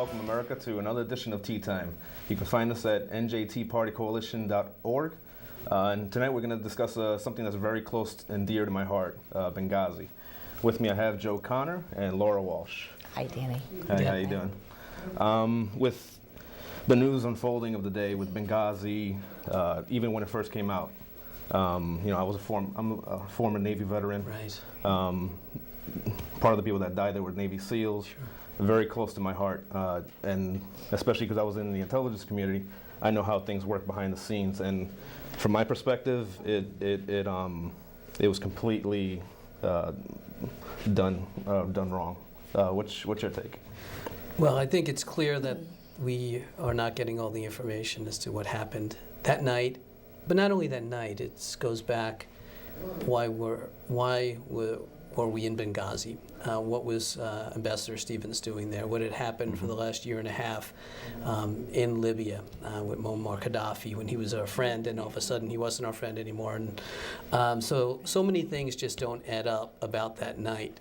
welcome America to another edition of Tea Time. You can find us at njtpartycoalition.org. And tonight we're going to discuss something that's very close and dear to my heart, Benghazi. With me I have Joe Connor and Laura Walsh. Hi, Danny. Hey, how you doing? With the news unfolding of the day with Benghazi, even when it first came out, I'm a former Navy veteran. Right. Part of the people that died there were Navy SEALs. Sure. Very close to my heart, and especially because I was in the intelligence community, I know how things work behind the scenes. And from my perspective, it was completely done wrong. What's your take? Well, I think it's clear that we are not getting all the information as to what happened that night. But not only that night, it goes back why were we in Benghazi? What was Ambassador Stevens doing there? What had happened for the last year and a half in Libya with Muammar Gaddafi when he was our friend, and all of a sudden he wasn't our friend anymore. And so many things just don't add up about that night.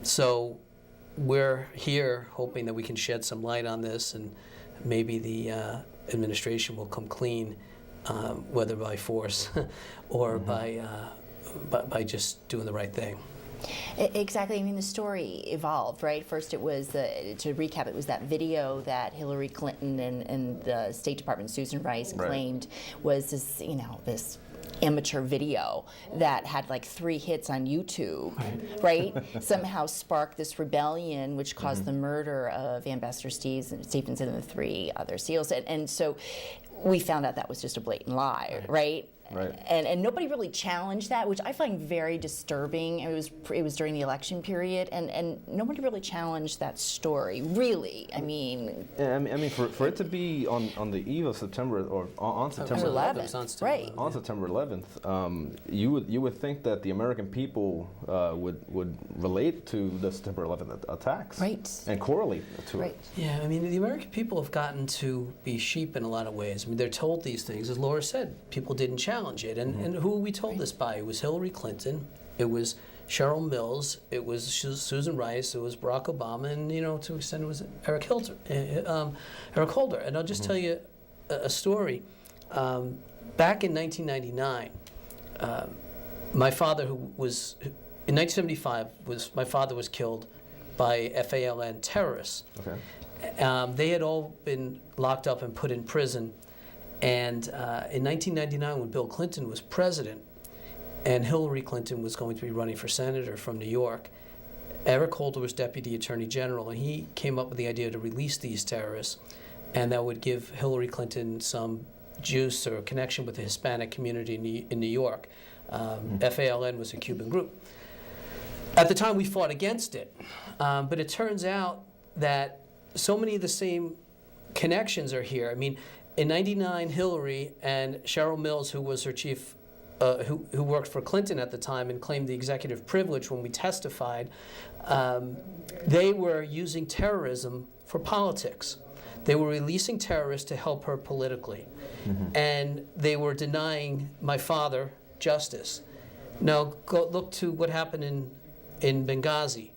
So we're here hoping that we can shed some light on this, and maybe the administration will come clean, whether by force or by just doing the right thing. Exactly. I mean, the story evolved, right? First, it was, to recap, it was that video that Hillary Clinton and the State Department, Susan Rice, claimed was this, this amateur video that had like 3 hits on YouTube, right? Somehow sparked this rebellion, which caused the murder of Ambassador Stevens and the 3 other SEALs. And so we found out that was just a blatant lie, right? Right. And nobody really challenged that, which I find very disturbing. It was during the election period, and nobody really challenged that story, really. I mean, for it to be on the eve of September, or on September 11th, right? On September 11th, you would think that the American people would relate to the September 11th attacks, right? And correlate to it. Yeah, I mean, the American people have gotten to be sheep in a lot of ways. I mean, they're told these things, as Laura said. People didn't challenge it, and who we told this by? It was Hillary Clinton, it was Cheryl Mills, it was Susan Rice, it was Barack Obama, and to an extent it was Eric Holder. And I'll just tell you a story. Back in 1999, my father, in 1975, my father was killed by FALN terrorists. Okay. They had all been locked up and put in prison. And in 1999, when Bill Clinton was president and Hillary Clinton was going to be running for senator from New York, Eric Holder was deputy attorney general, and he came up with the idea to release these terrorists, and that would give Hillary Clinton some juice or connection with the Hispanic community in New York. FALN was a Cuban group. At the time, we fought against it, but it turns out that so many of the same connections are here. I mean, in '99, Hillary and Cheryl Mills, who was her chief, who worked for Clinton at the time and claimed the executive privilege when we testified, they were using terrorism for politics. They were releasing terrorists to help her politically. And they were denying my father justice. Now, go look to what happened in Benghazi.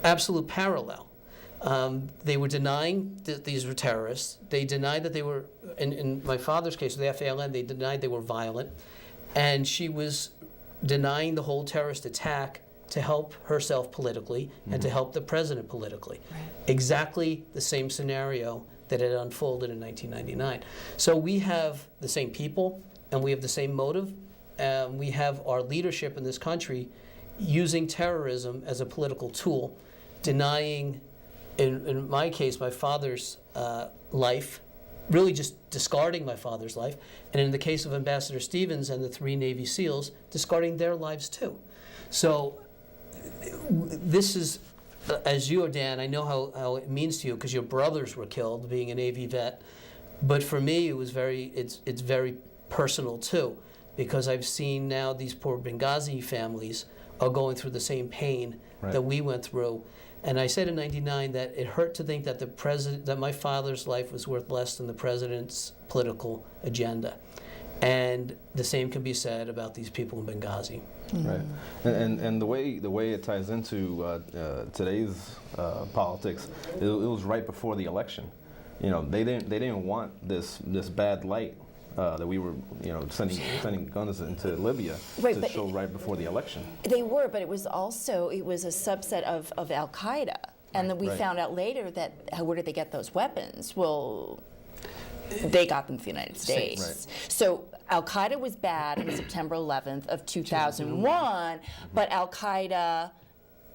Absolute parallel. They were denying that these were terrorists. They denied that they were, in my father's case, with the FALN, they denied they were violent. And she was denying the whole terrorist attack to help herself politically and to help the president politically. Right. Exactly the same scenario that had unfolded in 1999. So we have the same people, and we have the same motive. We have our leadership in this country using terrorism as a political tool, denying, in my case, my father's life, really just discarding my father's life, and in the case of Ambassador Stevens and the 3 Navy SEALs, discarding their lives too. So this is, as you, Dan, I know how it means to you because your brothers were killed, being a Navy vet, but for me it was it's very personal too, because I've seen now these poor Benghazi families are going through the same pain that we went through. And I said in '99 that it hurt to think that that my father's life was worth less than the president's political agenda. And the same can be said about these people in Benghazi. Right, and the way it ties into today's politics, it was right before the election. You know, they didn't want this bad light that we were, you know, sending guns into Libya to show right before the election. They were, but it was a subset of Al Qaeda, and then we found out later that where did they get those weapons? Well, they got them from the United States. Right. So Al Qaeda was bad on September 11th of 2001, but Al Qaeda,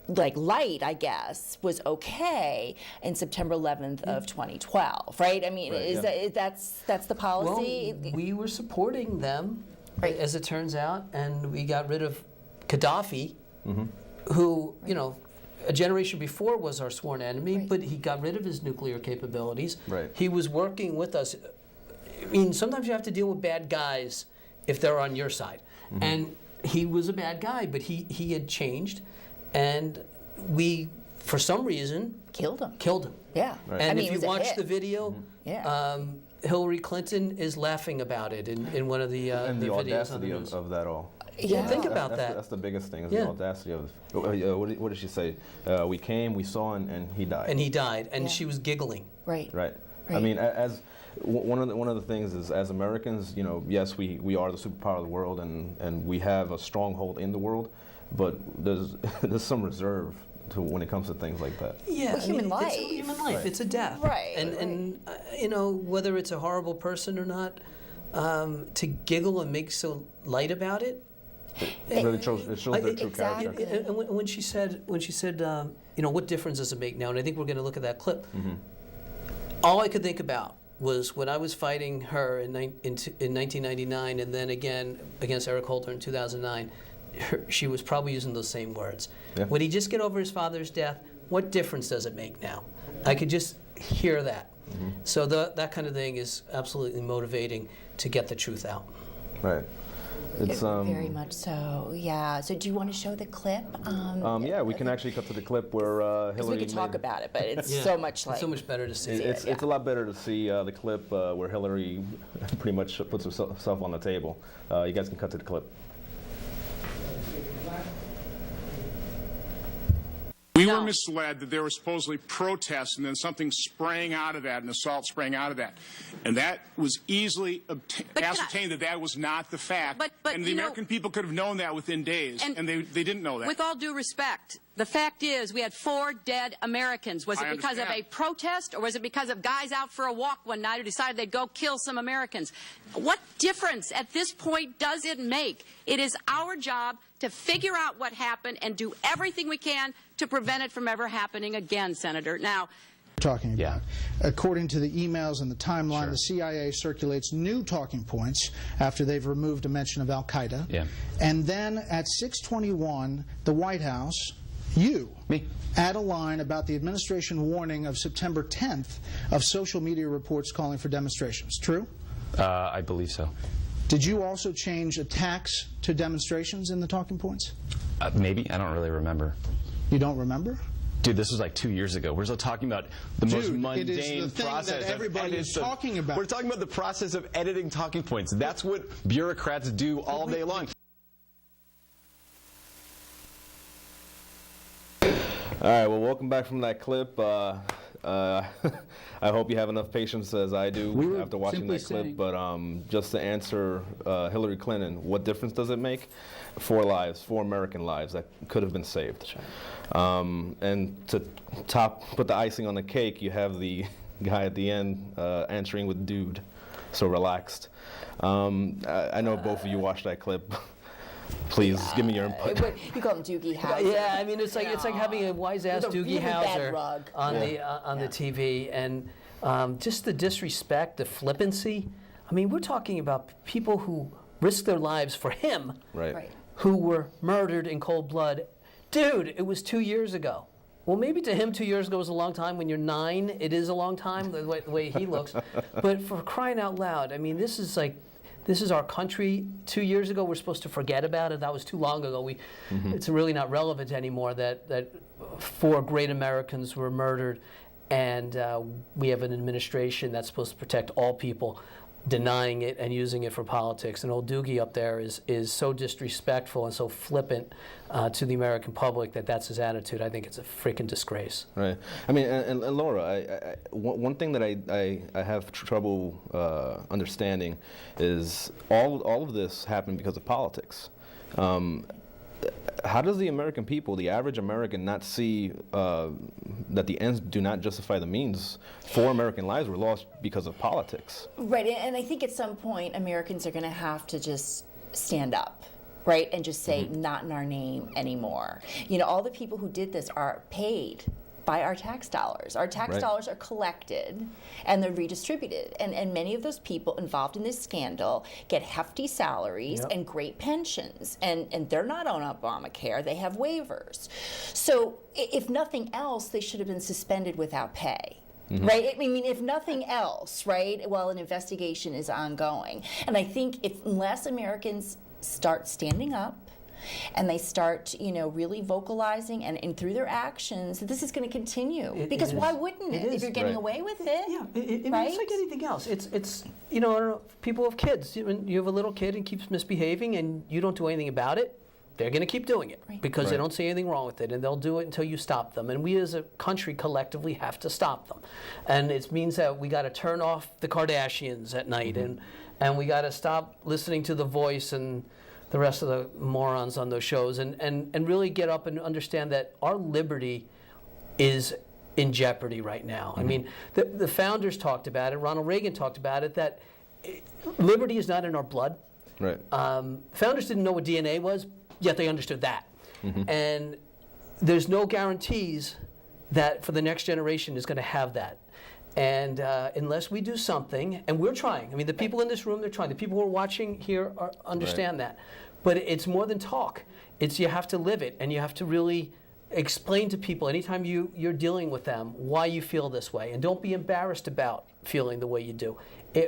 like light, I guess, was okay in September 11th of 2012, right? I mean, that's the policy? Well, we were supporting them, Right. as it turns out, and we got rid of Gaddafi, who, you know, a generation before was our sworn enemy, but he got rid of his nuclear capabilities. Right. He was working with us. I mean, sometimes you have to deal with bad guys if they're on your side. And he was a bad guy, but he had changed, and we, for some reason, Killed him. Yeah. Right. And I mean, if it you was a watch hit. the video, Hillary Clinton is laughing about it in one of the And the videos on the audacity news. of that all. Yeah, think about that. That's the biggest thing, is Yeah. the audacity of what did she say? We came, we saw, and he died. And he died, and she was giggling. Right. Right. I Right. mean, one of the things is, as Americans, you know, yes, we are the superpower of the world, and we have a stronghold in the world, but there's some reserve to when it comes to things like that. Yeah, Well, human It's life. a human life. Right. It's a death. Right, And you know, whether it's a horrible person or not, to giggle and make so light about it. It really shows their true Exactly. character. And when she said, you know, what difference does it make now? And I think we're going to look at that clip. All I could think about was when I was fighting her in 1999, and then again against Eric Holder in 2009. She was probably using those same words. Yeah. Would he just get over his father's death? What difference does it make now? I could just hear that. So that kind of thing is absolutely motivating to get the truth out. Right. It's Very much so, yeah. So do you want to show the clip? yeah, we can actually cut to the clip where Because Hillary. we could talk made- about it, but it's Yeah. so much like... It's so much better to see. It's a lot better to see the clip where Hillary pretty much puts herself on the table. You guys can cut to the clip. We were misled that there were supposedly protests and then something sprang out of that, an assault sprang out of that. And that was easily ascertained that was not the fact. But and the American people could have known that within days, and they didn't know that. With all due respect, the fact is we had 4 dead Americans. Was it I because of a understand. protest, or was it because of guys out for a walk one night who decided they'd go kill some Americans? What difference at this point does it make? It is our job to figure out what happened and do everything we can to prevent it from ever happening again, Senator. Now, talking about. According to the emails and the timeline, the CIA circulates new talking points after they've removed a mention of Al-Qaeda. Yeah. And then at 6:21, the White House, Me. add a line about the administration warning of September 10th of social media reports calling for demonstrations. True? I believe so. Did you also change attacks to demonstrations in the talking points? Maybe. I don't really remember. You don't remember? Dude, this was like 2 years ago. We're still talking about the most Dude, mundane it is the thing process that everybody of is talking about. We're talking about the process of editing talking points. That's what bureaucrats do all day long. All right, well, welcome back from that clip. I hope you have enough patience as I do after watching that clip. But just to answer Hillary Clinton, what difference does it make? 4 lives, 4 American lives that could have been saved. Sure. And to put the icing on the cake, you have the guy at the end answering with "dude," so relaxed. I know both of you watched that clip. Please give me your input. You call him Doogie Howser. Yeah, I mean, it's like having a wise-ass With a Doogie really bad Howser rug. on the TV, and just the disrespect, the flippancy. I mean, we're talking about people who risked their lives for him, Right. who were murdered in cold blood. Dude, it was 2 years ago. Well, maybe to him 2 years ago was a long time. When you're 9, it is a long time, the way he looks. But for crying out loud, I mean, this is our country. 2 years ago, we're supposed to forget about it. That was too long ago. It's really not relevant anymore that 4 great Americans were murdered, and we have an administration that's supposed to protect all people. denying it and using it for politics. And old Doogie up there is so disrespectful and so flippant to the American public that's his attitude. I think it's a freaking disgrace. Right. I mean, and Laura, one thing that I have trouble understanding is all of this happened because of politics. How does the American people, the average American, not see that the ends do not justify the means? 4 American lives were lost because of politics. Right, and I think at some point Americans are going to have to just stand up, right, and just say, not in our name anymore. You know, all the people who did this are paid by our tax dollars. Our tax dollars are collected and they're redistributed. And many of those people involved in this scandal get hefty salaries and great pensions. And they're not on Obamacare, they have waivers. So if nothing else, they should have been suspended without pay. Right? I mean, if nothing else, right, while an investigation is ongoing. And I think unless Americans start standing up, and they start, really vocalizing and through their actions, this is going to continue. Because why wouldn't it? If you're getting away with it, yeah, right? It's like anything else. It's I don't know, people have kids. When you have a little kid and keeps misbehaving and you don't do anything about it, they're going to keep doing it because they don't see anything wrong with it, and they'll do it until you stop them. And we as a country collectively have to stop them. And it means that we got to turn off the Kardashians at night, and we got to stop listening to The Voice and the rest of the morons on those shows, and really get up and understand that our liberty is in jeopardy right now. I mean, the founders talked about it, Ronald Reagan talked about it, that liberty is not in our blood. Right. Founders didn't know what DNA was, yet they understood that. And there's no guarantees that for the next generation is going to have that. And unless we do something, and we're trying. I mean, the people in this room, they're trying. The people who are watching here understand that. But it's more than talk. It's you have to live it, and you have to really explain to people anytime you're dealing with them why you feel this way. And don't be embarrassed about feeling the way you do.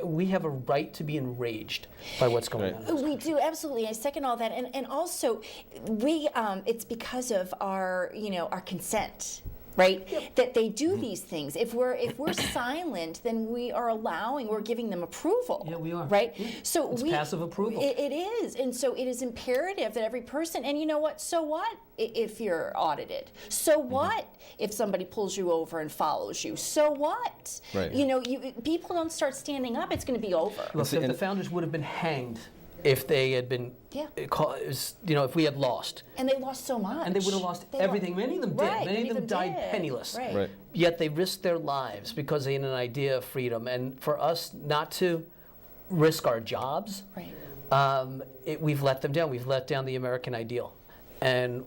We have a right to be enraged by what's going on. We do, absolutely. I second all that. And also, it's because of our consent. Right, that they do these things. If we're silent, then we're giving them approval. Yeah, we are. Right, so it's passive approval. It is, and so it is imperative that every person. And you know what? So what if you're audited? So what if somebody pulls you over and follows you? So what? Right. People don't start standing up, it's going to be over. Look, if the founders would have been hanged if they had been, if we had lost. And they lost so much. And they would have lost everything. Many of them did. Right. Many of them died penniless. Right. Yet they risked their lives because they had an idea of freedom. And for us not to risk our jobs, we've let them down. We've let down the American ideal. And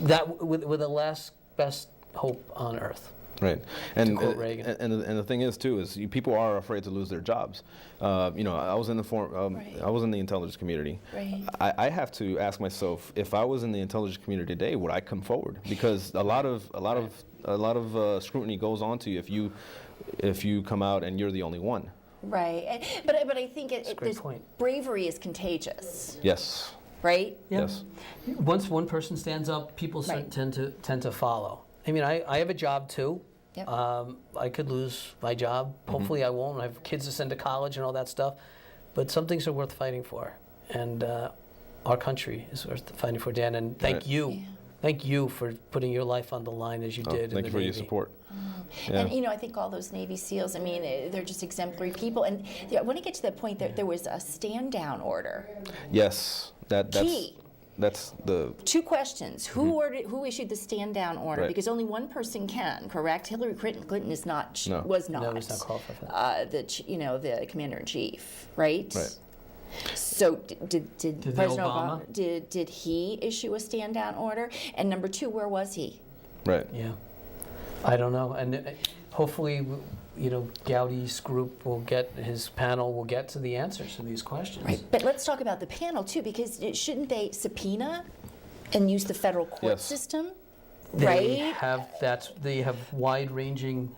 that with the last best hope on earth. Right, and Reagan. And the thing is too is people are afraid to lose their jobs. I was in I was in the intelligence community. Right. I have to ask myself, if I was in the intelligence community today, would I come forward? Because a lot of scrutiny goes on to you if you come out and you're the only one. Right, but I think bravery is contagious. Yes. Right. Yeah. Yes. Once one person stands up, people tend to follow. I mean, I have a job too. Yep. I could lose my job. Hopefully I won't. I have kids to send to college and all that stuff. But some things are worth fighting for. And our country is worth fighting for, Dan. And thank you. Yeah. Thank you for putting your life on the line as you did. Thank you for your support. Yeah. And I think all those Navy SEALs, I mean, they're just exemplary people. And I want to get to the point that there was a stand-down order. Yes. That's key. That's the 2 questions. Who issued the stand-down order? Right. Because only one person can, correct? Hillary Clinton was not. No, was not qualified for that. The commander-in-chief, right? Right. So did President Obama did he issue a stand-down order? And number 2, where was he? Right. Yeah. I don't know. And hopefully, Gowdy's group his panel will get to the answers to these questions. Right, but let's talk about the panel too, because shouldn't they subpoena and use the federal court system? They have wide-ranging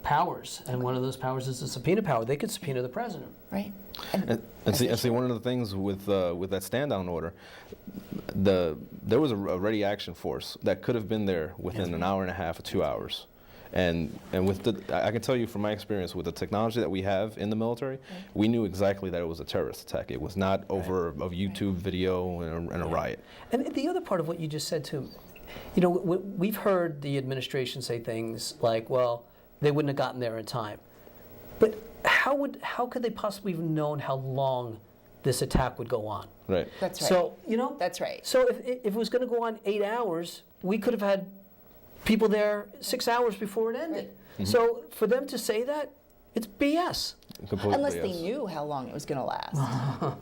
powers, and one of those powers is the subpoena power. They could subpoena the president. Right. And see, one of the things with that stand-down order, there was a ready action force that could have been there within an hour and a half or 2 hours. And with I can tell you from my experience with the technology that we have in the military, we knew exactly that it was a terrorist attack. It was not over a YouTube video and a riot. And the other part of what you just said too, you know, we've heard the administration say things like, well, they wouldn't have gotten there in time. But how could they possibly have known how long this attack would go on? Right. That's right. So, you know, That's right. So if it was going to go on 8 hours, we could have had people there 6 hours before it ended. Right. So for them to say that, it's BS. Completely, Unless they yes. knew how long it was going to last.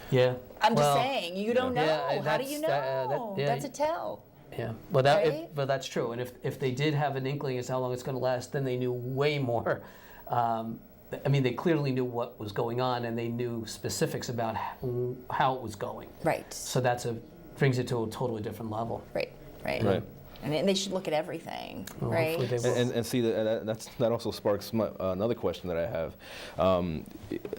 Yeah. I'm just saying, you don't know. Yeah, How do you know? that's- yeah. That's a tell. Yeah, well, Right? but that's true. And if they did have an inkling as to how long it's going to last, then they knew way more. I mean, they clearly knew what was going on, and they knew specifics about how it was going. Right. So brings it to a totally different level. Right. Right. Right. And they should look at everything, Well, right? hopefully they will. And see, that also sparks another question that I have.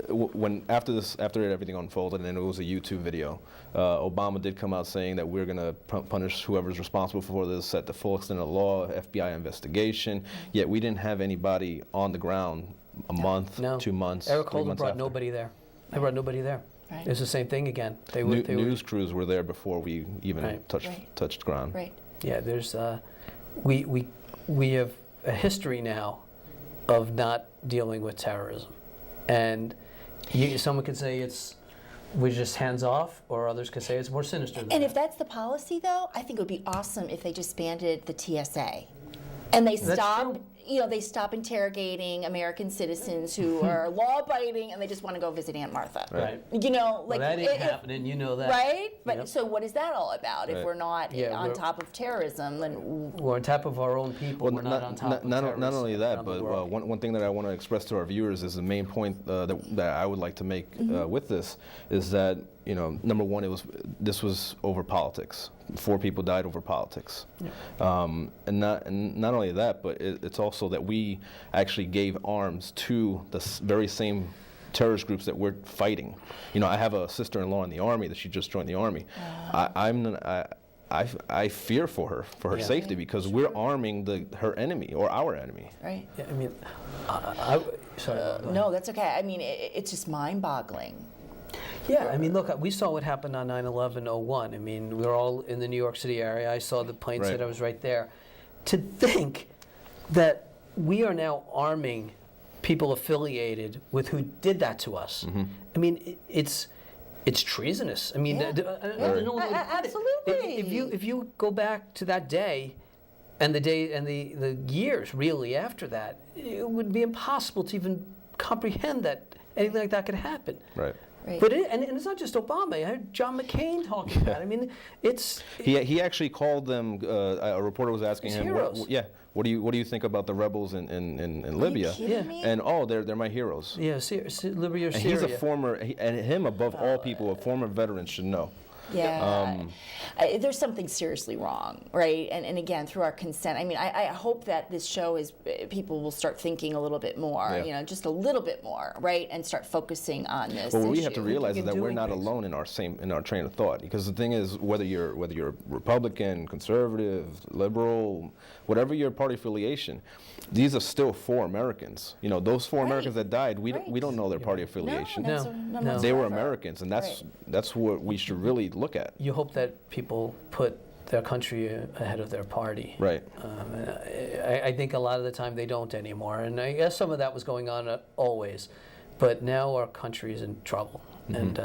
When after everything unfolded and it was a YouTube video, Obama did come out saying that we're going to punish whoever's responsible for this at the full extent of the law, FBI investigation. Yet we didn't have anybody on the ground a month, No. 2 months, Eric 3 Holder months brought after. nobody there. They brought nobody there. Right. It's the same thing again. They News crews were there before we even Right. touched ground. Right. Yeah, there's we have a history now of not dealing with terrorism, and someone could say we're just hands off, or others could say it's more sinister than And that. if that's the policy, though, I think it would be awesome if they disbanded the TSA, and they That's stop. true. You know, they stop interrogating American citizens who are law-abiding, and they just want to go visit Aunt Martha. Right. You know, Well, like that ain't if- happening. You know that. right? But Yep. so what is that all about? If Right. we're not Yeah, on we're- top of terrorism, then We're on top of our own people. We're not on top of not terrorists only that, around the but world. one thing that I want to express to our viewers is the main point that I would like to make with this is that, you know, number one, this was over politics. 4 people died over politics, and not only that, but it's also that we actually gave arms to the very same terrorist groups that we're fighting. You know, I have a sister-in-law in the Army that she just joined the Army. I fear for her Yeah. safety because we're arming her enemy or our enemy. right? Yeah, I mean, sorry. go ahead. No, that's okay. I mean, it's just mind-boggling. Yeah, I mean, look, we saw what happened on 9/11/01. I mean, we were all in the New York City area. I saw the plane Right. set. I was right there. To think that we are now arming people affiliated with who did that to us. Mm-hmm. I mean, it's treasonous. I mean, Yeah. there's no other way to put it. Absolutely. If you go back to that day, and the years really after that, it would be impossible to even comprehend that anything like that could happen. Right. Right. But and it's not just Obama. I heard John McCain talking about it. I mean, it's He actually called them. A reporter was asking His him, heroes. What do you think about the rebels in Libya? kidding Yeah. me? And they're my heroes. yeah, Libya or And Syria. he's a former, and him above all people, a former veteran should know. Yeah, there's something seriously wrong, right? And again, through our consent, I mean, I hope that this show is people will start thinking a little bit more, Yeah. you know, just a little bit more, right? And start focusing on this But what we issue. have to realize is Thinking that we're and not doing things. alone in our train of thought. Because the thing is, whether you're Republican, conservative, liberal, whatever your party affiliation, these are still 4 Americans. You know, those 4 Right. Americans that died, we Right. don't know their party affiliation. No, No. They were whatsoever. Americans, and Right. that's what we should really look at. You hope that people put their country ahead of their party. Right. And I think a lot of the time they don't anymore, and I guess some of that was going on always, but now our country is in trouble, and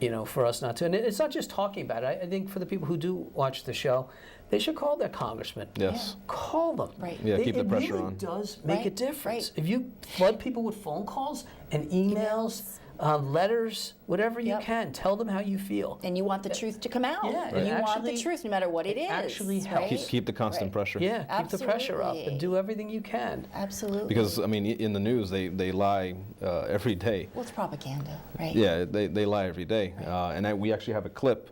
you know, for us not to, and it's not just talking about it. I think for the people who do watch the show, they should call their congressman. Yes. Call them. Right. Yeah, keep the pressure It really on. does make a Right, difference. right. If you flood people with phone calls and emails, letters, whatever you Yep. can, tell them how you feel. And you want the truth to come out. Yeah, and it you want actually- the truth no matter what it is. actually right? helps. Keep the constant Right. pressure. Yeah, keep the pressure up Absolutely. and do everything you can. Absolutely. Because I mean, in the news, they lie every day. Well, it's propaganda, right? Yeah, they lie every day. And we actually have a clip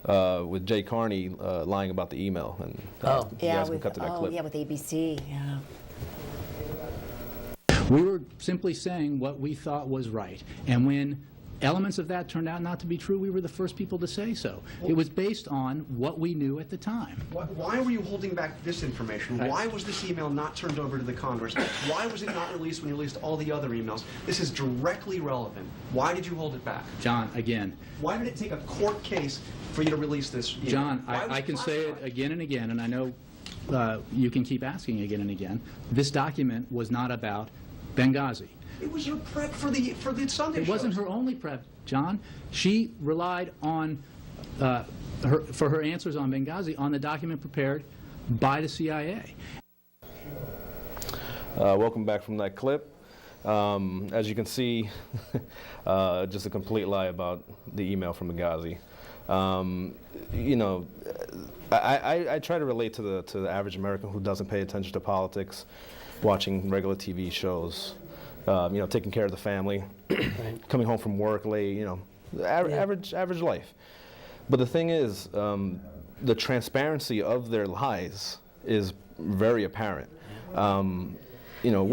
with Jay Carney lying about the email. And Oh. you Yeah, guys can with, cut to that clip. yeah, with ABC. Yeah. We were simply saying what we thought was right. And when elements of that turned out not to be true, we were the first people to say so. It was based on what we knew at the time. Why were you holding back this information? Why was this email not turned over to the Congress? Why was it not released when you released all the other emails? This is directly relevant. Why did you hold it back? John, again. Why did it take a court case for you to release this email? John, I can say it again and again, and I know you can keep asking again and again. This document was not about Benghazi. It was her prep for the Sunday shows. It wasn't her only prep, John. She relied on, for her answers on Benghazi, on the document prepared by the CIA. Welcome back from that clip. As you can see, just a complete lie about the email from Benghazi. You know, I try to relate to the average American who doesn't pay attention to politics, watching regular TV shows, you know, taking care of the family, coming home from work late, you know, average life. But the thing is, the transparency of their lies is very apparent. You know,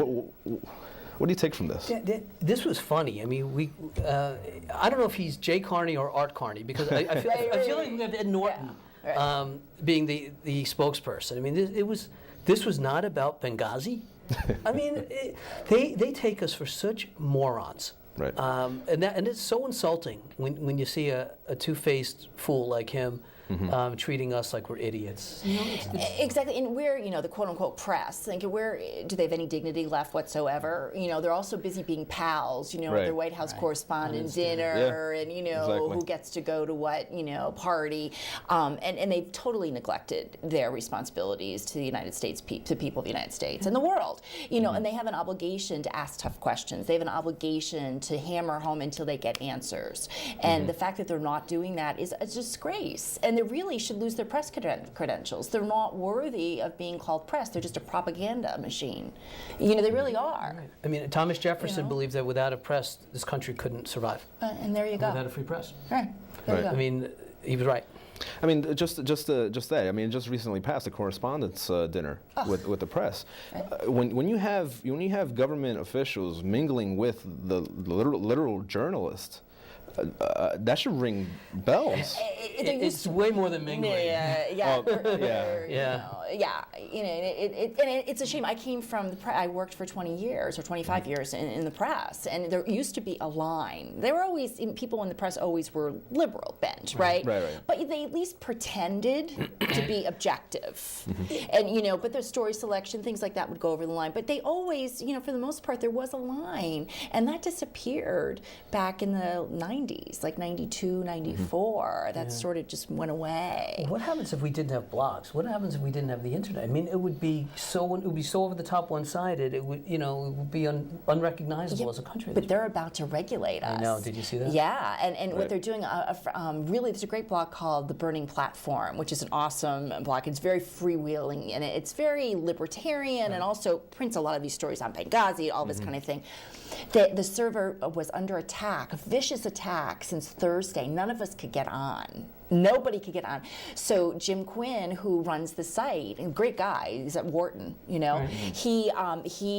what do you take from this? This was funny. I mean, I don't know if he's Jay Carney or Art Carney, because I feel like we have Ed Norton being the spokesperson. I mean, this was not about Benghazi. I mean, they take us for such morons. Right. And it's so insulting when you see a two-faced fool like him treating us like we're idiots. You know, exactly, and we're, you know, the quote-unquote press. Like, do they have any dignity left whatsoever? You know, they're also busy being pals. You know, their White House correspondent dinner, and you know, who gets to go to what, you know, party, and they've totally neglected their responsibilities to the United States, to people of the United States and the world. You know, and they have an obligation to ask tough questions. They have an obligation to hammer home until they get answers. And the fact that they're not doing that is a disgrace. And they really should lose their press credentials. They're not worthy of being called press. They're just a propaganda machine. You know, they really are. Right. I mean, Thomas Jefferson believed that without a press, this country couldn't survive. And there you go. Without a free press. Right. There you go. I mean, he was right. I mean, just that. I mean, just recently passed a correspondence dinner with the press. When you have government officials mingling with the literal journalists, that should ring bells. It's way more than mingling. It's a shame. I came from I worked for 20 years or 25 years in the press, and there used to be a line. There were always people in the press always were liberal bent, right? But they at least pretended to be objective, and you know. But their story selection, things like that, would go over the line. But they always, you know, for the most part, there was a line, and that disappeared back in the 90s, like 92, 94. That sort of just went away. What happens if we didn't have blogs? What happens if we didn't have the internet? I mean, it would be so over the top, one-sided. It would, you know, it would be unrecognizable as a country. But they're about to regulate us. I know. Did you see that? Yeah, and what they're doing, really, there's a great blog called The Burning Platform, which is an awesome blog. It's very freewheeling, and it's very libertarian, and also prints a lot of these stories on Benghazi, all this kind of thing. The server was under attack, a vicious attack, since Thursday. None of us could get on. Nobody could get on. So Jim Quinn, who runs the site, a great guy, he's at Wharton, you know, he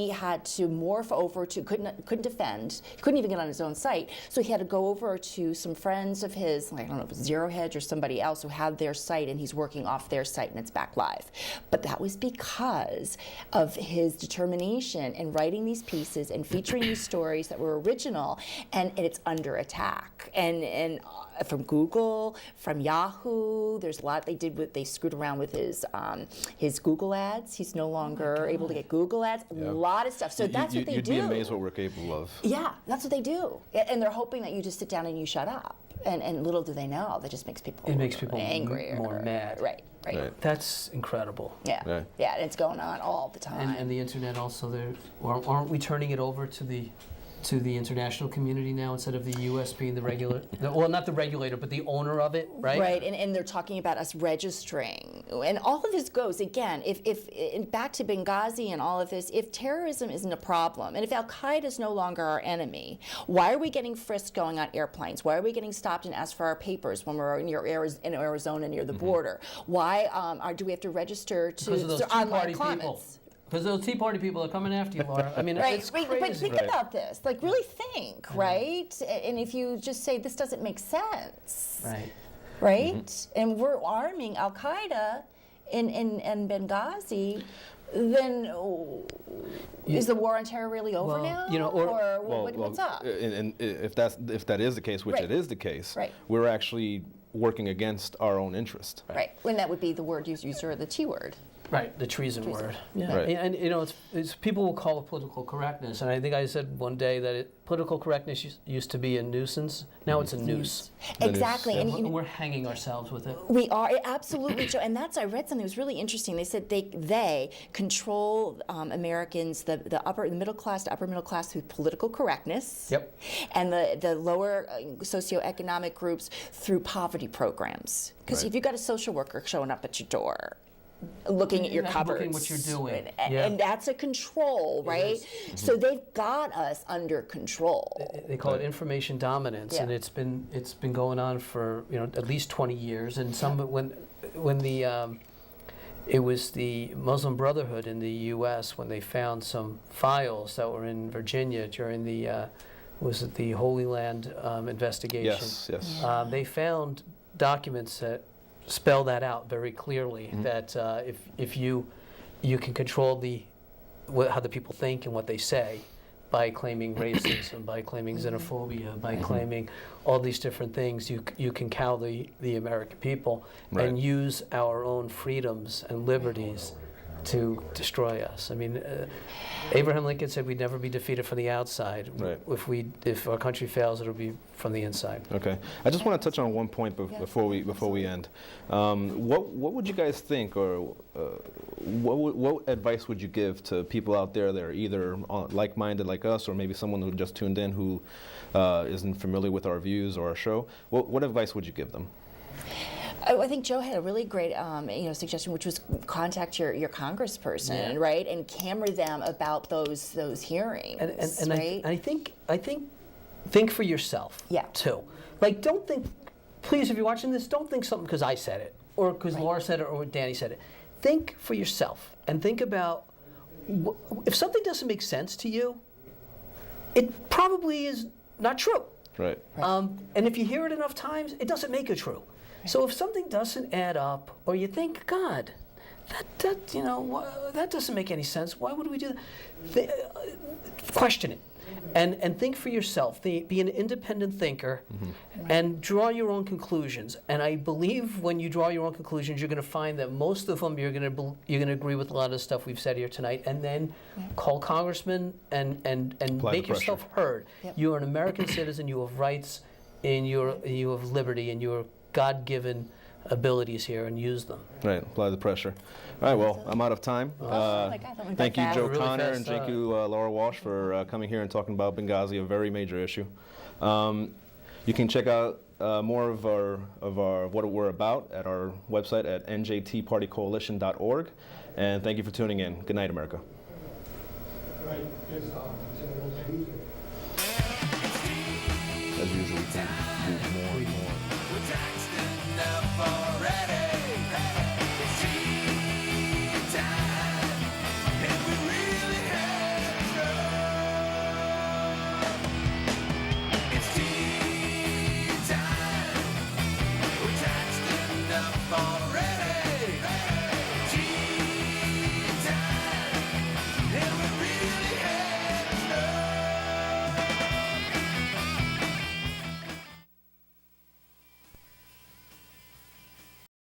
had to morph over to, couldn't defend, he couldn't even get on his own site, so he had to go over to some friends of his, like, I don't know if it was Zero Hedge or somebody else who had their site, and he's working off their site, and it's back live. But that was because of his determination in writing these pieces and featuring these stories that were original, and it's under attack. And from Google, from Yahoo, there's a lot they did. They screwed around with his Google ads. He's no longer able to get Google ads. A lot of stuff. So that's what they do. You'd be amazed what we're capable of. Yeah, that's what they do. And they're hoping that you just sit down and you shut up. And little do they know, that just makes people angry, more mad. Right. That's incredible. Yeah, and it's going on all the time. And the internet also, aren't we turning it over to the international community now, instead of the U.S. being the regulator? Well, not the regulator, but the owner of it, right? Right, and they're talking about us registering. And all of this goes, again, if back to Benghazi and all of this, if terrorism isn't a problem, and if Al-Qaeda is no longer our enemy, why are we getting frisked going on airplanes? Why are we getting stopped and asked for our papers when we're in Arizona near the border? Why do we have to register to because of those online Tea Party comments? people. Because those Tea Party people are coming after you, Laura. I mean, it's crazy. But think about this. Like, really think, right? And if you just say, this doesn't make sense. Right? And we're arming Al-Qaeda in Benghazi, then is the war on terror really over now? What's up? And if that is the case, which it is the case, we're actually working against our own interest. Right. When that would be the word used, or the T word. Right, the treason word. Yeah, and it's people will call it political correctness, and I think I said one day that political correctness used to be a nuisance. Now it's a noose. Exactly, and we're hanging ourselves with it. We are absolutely, Joe. And I read something that was really interesting. They said they control Americans, the middle class to upper middle class, through political correctness. Yep. And the lower socioeconomic groups through poverty programs. Because if you've got a social worker showing up at your door, looking at your cupboards, looking what you're doing, and that's a control, right? So they've got us under control. They call it information dominance, and it's been going on for at least 20 years. And when it was the Muslim Brotherhood in the U.S. when they found some files that were in Virginia during the the Holy Land investigation. Yes. They found documents that spell that out very clearly, that if you can control how the people think and what they say by claiming racism, by claiming xenophobia, by claiming all these different things, you can cow the American people and use our own freedoms and liberties to destroy us. I mean, Abraham Lincoln said we'd never be defeated from the outside. If our country fails, it'll be from the inside. Okay. I just want to touch on one point before we end. What would you guys think, or what advice would you give to people out there that are either like-minded like us, or maybe someone who just tuned in who isn't familiar with our views or our show? What advice would you give them? I think Joe had a really great suggestion, which was contact your congressperson, right, and camera them about those hearings. And right? I think for yourself, too. Like, don't think, please, if you're watching this, don't think something because I said it, or because Laura said it, or Danny said it. Think for yourself, and think about, if something doesn't make sense to you, it probably is not true. Right. And if you hear it enough times, it doesn't make it true. So if something doesn't add up, or you think, God, that doesn't make any sense. Why would we do that? Question it, and think for yourself. Be an independent thinker, and draw your own conclusions. And I believe when you draw your own conclusions, you're going to find that most of them you're going to agree with a lot of the stuff we've said here tonight. And then call congressmen and make yourself heard. You are an American citizen. You have rights, and you have liberty, and you are God-given abilities here, and use them. Right, apply the pressure. All right, well, I'm out of time. Thank you, Joe Connor, and thank you, Laura Walsh, for coming here and talking about Benghazi, a very major issue. You can check out more of what we're about at our website at njtpartycoalition.org. And thank you for tuning in. Good night, America. As usual, we can do more and more.